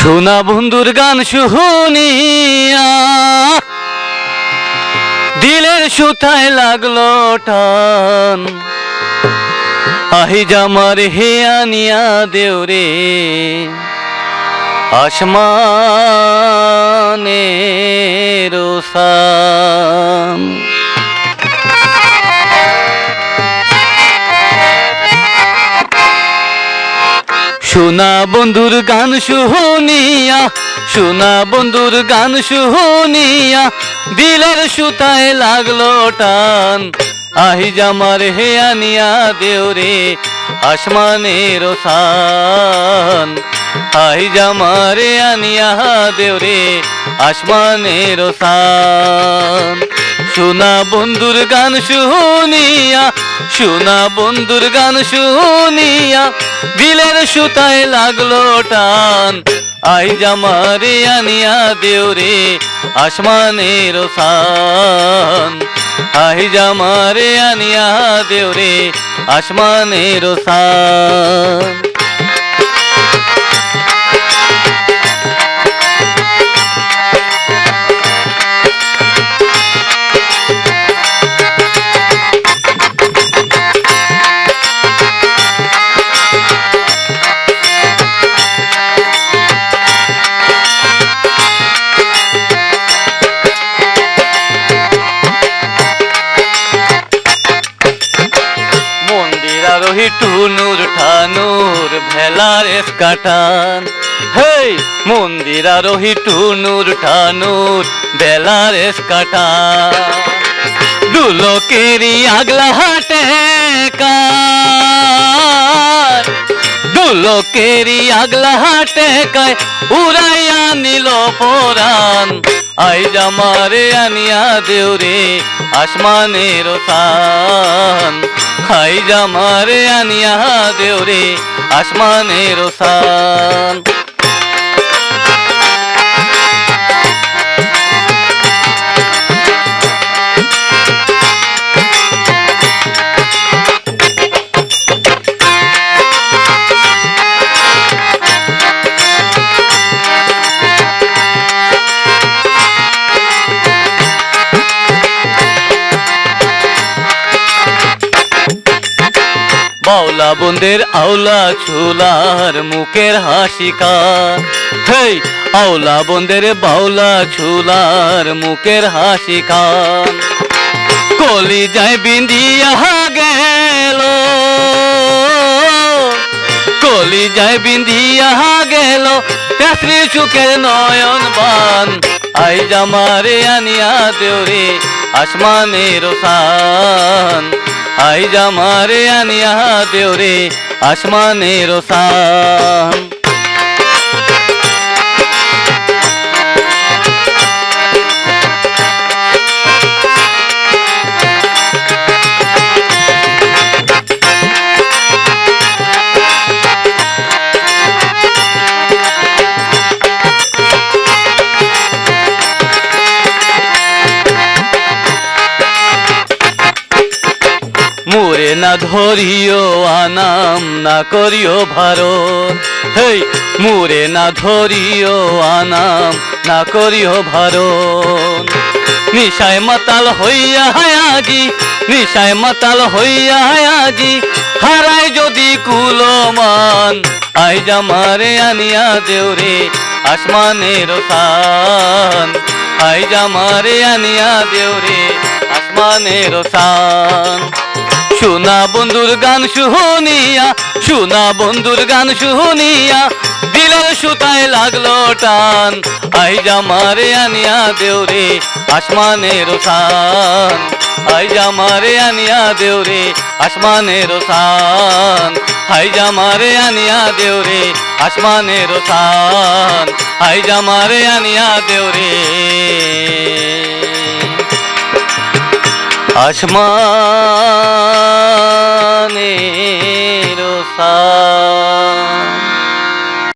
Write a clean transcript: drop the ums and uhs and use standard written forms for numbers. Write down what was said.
সোনা বন্ধুর গান শুনিয়া দিলের সুতায় লাগলো টান। আহি জামার হে আনিয়া দেওরে আসমানের সান। সোনা বন্ধুর গান শুনিয়া, সোনা বন্ধুর গান শুনিয়া দিলের সুতায় লাগলো টান। আহি জামার হে আনিয়া দেওরে আসমানের সান। আহি জামারে আনিয়া দেওরে আসমানের সান। সোনা বন্ধুর গান শুনিয়া, সোনা বন্ধুর গান শুনিয়া দিলের সুতায় লাগলো টান। আই জামারে আনিয়া দেওরে আসমানের সান। আই জামারে আনিয়া দেওরে আসমানের সান। আরোহী টুনুর ঠানুর ভেলার কাটান। হেই মন্দির আরোহী টুনুর ঠানুর বেলার কাটান। দুলোকেরি আগলা হাটে কায়, দুলোকেরি আগলা হাটে কায় উড়াইয়া নিল পরাণ। আই জামারে আনিয়া দেওরে আসমানের সান। আই জামারে আনিয়া দেওরে আসমানের সান। বাউলা বন্দের আওলা ছুলার মুখের হাসি কান। হেই আওলা বন্দের বাউলা ছুলার মুখের হাসি কান। কলি যায় বিন্দিয়া গেল, কলি যায় বিন্দিয়া গেল তেসরি চুকের নয়ন বান। আই জামারে আনিয়া দেওরে আসমানের সান। আই জামারে আনিয়া দেওরে আসমানের সান। মোরে না ধরিও আনাম না করিও ভারত। হেই মোরে না ধরিও আনাম না করিও ভারত। নিশায় মাতাল হইয়া আজি, নিশায় মাতাল হইয়া আজি হারায় যদি কুলমান। আই জামারে আনিয়া দেওরে আসমানের সান। আই জামারে আনিয়া দেওরে আসমানের সান। সোনা বন্ধুর গান শুনিয়া, সোনা বন্ধুর গান শুনিয়া দিলের সুতায় লাগলো টান। আই জামারে আনিয়া দেওরে আসমানের সান। আই জামারে আনিয়া দেওরে আসমানের সান। আই জামারে আনিয়া দেওরে আসমানের সান। আই জামারে আনিয়া দেওরে আসমানের সান।